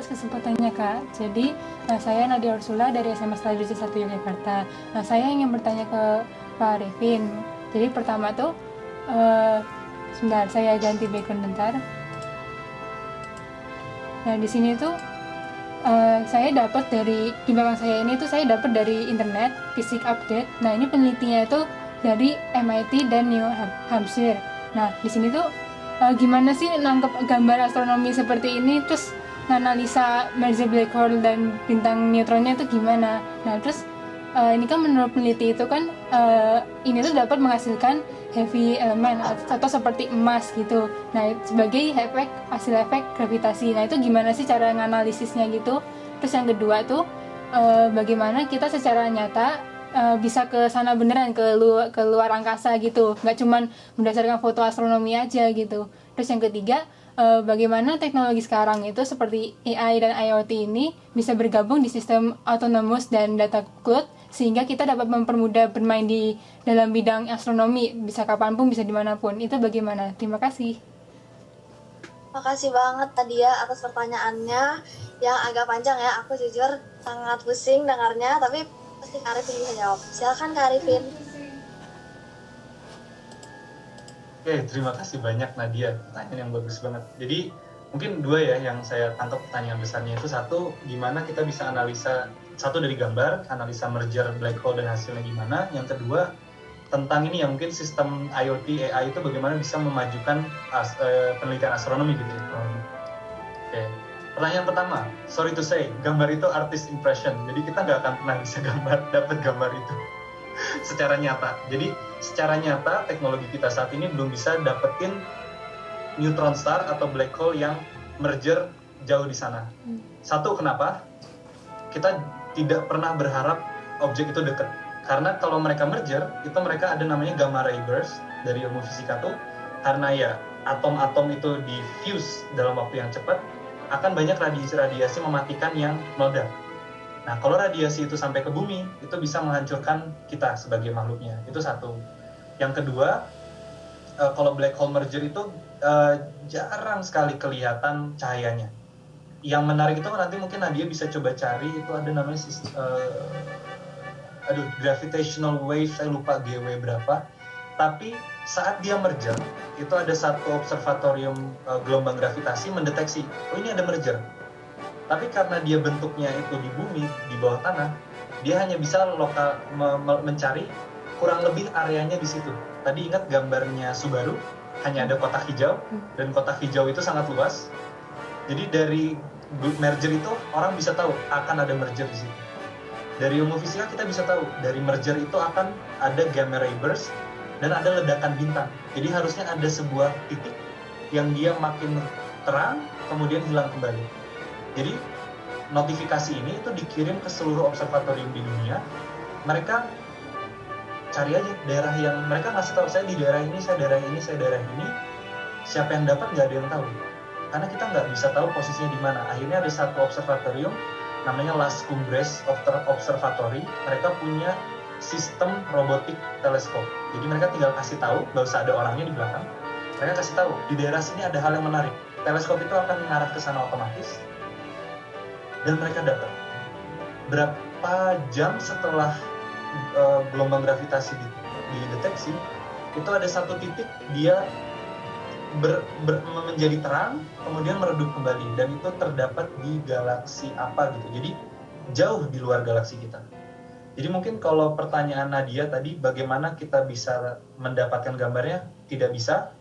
atas kesempatannya Kak. Jadi saya Nadia Ursula dari SMA Stradivarius 1 Yogyakarta. Saya ingin bertanya ke Pak Arifin. Jadi pertama tuh, sebentar saya ganti background bentar. Nah di sini tuh saya dapat di belakang saya ini tuh saya dapat dari internet Physics Update. Nah ini penelitinya itu dari MIT dan New Hampshire. Nah di sini tuh gimana sih nangkep gambar astronomi seperti ini, terus analisa merger black hole dan bintang neutronnya itu gimana. Nah terus ini kan menurut peneliti itu kan ini tuh dapat menghasilkan heavy element atau seperti emas gitu. Nah sebagai hasil efek gravitasi. Nah itu gimana sih cara menganalisisnya gitu. Terus yang kedua tuh bagaimana kita secara nyata bisa ke sana beneran, ke luar angkasa gitu, nggak cuman berdasarkan foto astronomi aja gitu. Terus yang ketiga, bagaimana teknologi sekarang itu seperti AI dan IoT ini bisa bergabung di sistem autonomous dan data cloud sehingga kita dapat mempermudah bermain di dalam bidang astronomi, bisa kapanpun, bisa dimanapun. Itu bagaimana? Terima kasih. Makasih banget Nadia atas pertanyaannya yang agak panjang ya. Aku jujur sangat pusing dengarnya, tapi pasti Kak Arifin bisa jawab. Silakan Kak Arifin. Oke, terima kasih banyak Nadia. Pertanyaan yang bagus banget. Jadi mungkin dua ya yang saya tangkap pertanyaan besarnya itu. Satu, gimana kita bisa analisa, satu dari gambar, analisa merger black hole dan hasilnya gimana. Yang kedua, tentang ini ya, mungkin sistem IoT, AI itu bagaimana bisa memajukan penelitian astronomi gitu ya. Oke. Pertanyaan pertama, sorry to say, gambar itu artist impression. Jadi kita nggak akan pernah bisa dapat gambar itu secara nyata. Jadi secara nyata teknologi kita saat ini belum bisa dapetin neutron star atau black hole yang merger jauh di sana. Satu, kenapa? Kita tidak pernah berharap objek itu dekat. Karena kalau mereka merger, itu mereka ada namanya gamma ray burst dari ilmu fisika tuh. Karena ya atom-atom itu diffuse dalam waktu yang cepat, akan banyak radiasi-radiasi mematikan yang meledak. Nah, kalau radiasi itu sampai ke bumi, itu bisa menghancurkan kita sebagai makhluknya. Itu satu. Yang kedua, kalau black hole merger itu jarang sekali kelihatan cahayanya. Yang menarik itu nanti mungkin Nadia bisa coba cari, itu ada namanya gravitational wave, saya lupa GW berapa. Tapi saat dia merger, itu ada satu observatorium gelombang gravitasi mendeteksi, oh ini ada merger. Tapi karena dia bentuknya itu di bumi, di bawah tanah, dia hanya bisa mencari kurang lebih areanya di situ. Tadi ingat gambarnya Subaru, hanya ada kotak hijau, dan kotak hijau itu sangat luas. Jadi dari merger itu orang bisa tahu akan ada merger di situ. Dari ilmu fisika kita bisa tahu dari merger itu akan ada gamma ray burst dan ada ledakan bintang. Jadi harusnya ada sebuah titik yang dia makin terang kemudian hilang kembali. Jadi notifikasi ini itu dikirim ke seluruh observatorium di dunia. Mereka cari aja daerah yang mereka ngasih tahu, saya di daerah ini, saya daerah ini, saya daerah ini. Siapa yang dapat nggak ada yang tahu. Karena kita nggak bisa tahu posisinya di mana. Akhirnya ada satu observatorium namanya Las Cumbres Observatory. Mereka punya sistem robotik teleskop. Jadi mereka tinggal kasih tahu, nggak usah ada orangnya di belakang. Mereka kasih tahu di daerah sini ada hal yang menarik. Teleskop itu akan mengarah ke sana otomatis. Dan mereka dapat. Berapa jam setelah gelombang gravitasi dideteksi, itu ada satu titik dia menjadi terang, kemudian meredup kembali, dan itu terdapat di galaksi apa gitu. Jadi jauh di luar galaksi kita. Jadi mungkin kalau pertanyaan Nadia tadi, bagaimana kita bisa mendapatkan gambarnya? Tidak bisa.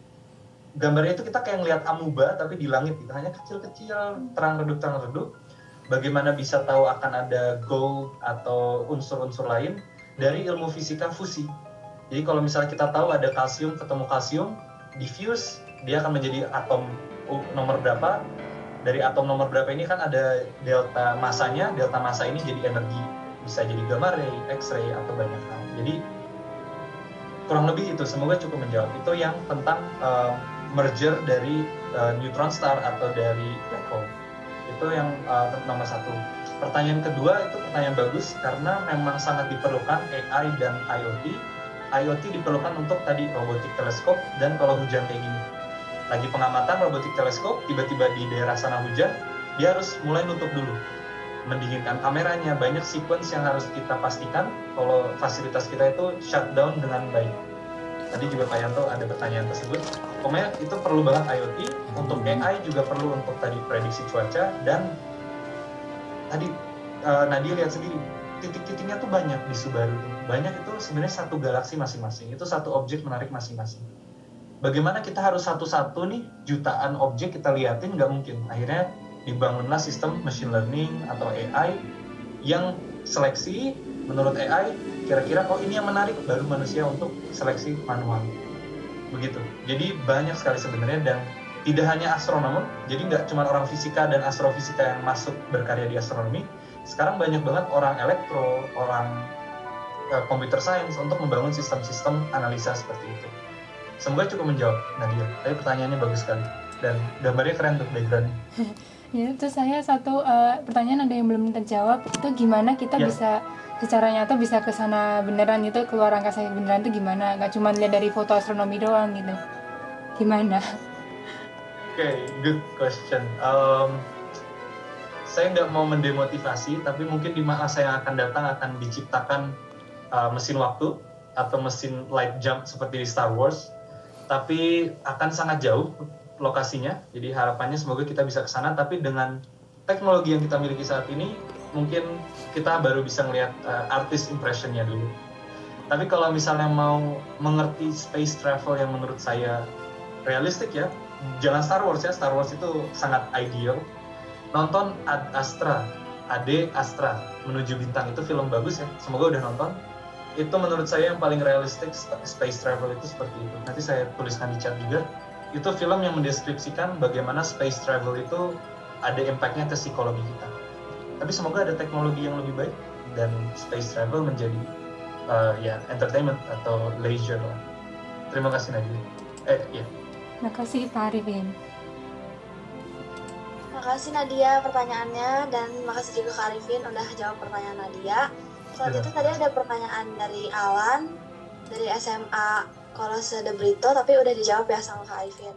Gambarnya itu kita kayak ngelihat amuba tapi di langit gitu, hanya kecil-kecil, terang redup. Bagaimana bisa tahu akan ada gold atau unsur-unsur lain? Dari ilmu fisika fusi. Jadi kalau misalnya kita tahu ada kalsium ketemu kalsium, diffuse, dia akan menjadi atom nomor berapa. Dari atom nomor berapa ini kan ada delta masanya, delta massa ini jadi energi, bisa jadi gamma ray, X-ray, atau banyak hal. Jadi kurang lebih itu, semoga cukup menjawab. Itu yang tentang merger dari neutron star atau dari black hole. Itu yang nomor satu. Pertanyaan kedua itu pertanyaan bagus karena memang sangat diperlukan AI dan IoT. IoT diperlukan untuk tadi robotik teleskop, dan kalau hujan kayak gini, lagi pengamatan robotik teleskop, tiba-tiba di daerah sana hujan, dia harus mulai nutup dulu, mendinginkan kameranya. Banyak sequence yang harus kita pastikan kalau fasilitas kita itu shutdown dengan baik. Tadi juga Pak Yanto ada pertanyaan tersebut. Pokoknya itu perlu banget IoT, untuk AI juga perlu untuk tadi prediksi cuaca, dan tadi Nadia lihat sendiri, titik-titiknya tuh banyak di Subaru. Banyak itu sebenarnya satu galaksi masing-masing, itu satu objek menarik masing-masing. Bagaimana kita harus satu-satu nih, jutaan objek kita liatin, nggak mungkin. Akhirnya dibangunlah sistem machine learning atau AI yang seleksi menurut AI, kira-kira oh ini yang menarik, baru manusia untuk seleksi manual. Begitu. Jadi banyak sekali sebenarnya, dan tidak hanya astronomer, jadi nggak cuma orang fisika dan astrofisika yang masuk berkarya di astronomi. Sekarang banyak banget orang elektro, orang computer science untuk membangun sistem-sistem analisa seperti itu. Semoga cukup menjawab, Nadia. Tapi pertanyaannya bagus sekali, dan gambarnya keren tuh background-nya. Ya, terus saya satu pertanyaan ada yang belum terjawab, itu gimana kita bisa secara nyata bisa ke sana beneran, itu keluar angkasa beneran itu gimana? Gak cuma lihat dari foto astronomi doang gitu. Gimana? Oke, good question. Saya nggak mau mendemotivasi, tapi mungkin di masa yang akan datang akan diciptakan mesin waktu atau mesin light jump seperti di Star Wars, tapi akan sangat jauh lokasinya. Jadi harapannya semoga kita bisa ke sana, tapi dengan teknologi yang kita miliki saat ini, mungkin kita baru bisa melihat artist impression-nya dulu. Tapi kalau misalnya mau mengerti space travel yang menurut saya realistik ya, jangan Star Wars ya, Star Wars itu sangat ideal. Nonton Ad Astra, Menuju Bintang, itu film bagus ya, semoga udah nonton. Itu menurut saya yang paling realistik space travel itu seperti itu. Nanti saya tuliskan di chat juga. Itu film yang mendeskripsikan bagaimana space travel itu ada impact-nya ke psikologi kita. Tapi semoga ada teknologi yang lebih baik dan space travel menjadi ya entertainment atau leisure lah. Terima kasih Nadia. Iya. Terima kasih Pak Arifin. Makasih Nadia pertanyaannya, dan makasih juga Kak Arifin udah jawab pertanyaan Nadia. Selanjutnya tadi ada pertanyaan dari Alan dari SMA Kolose de Brito, tapi udah dijawab ya sama Kak Arifin.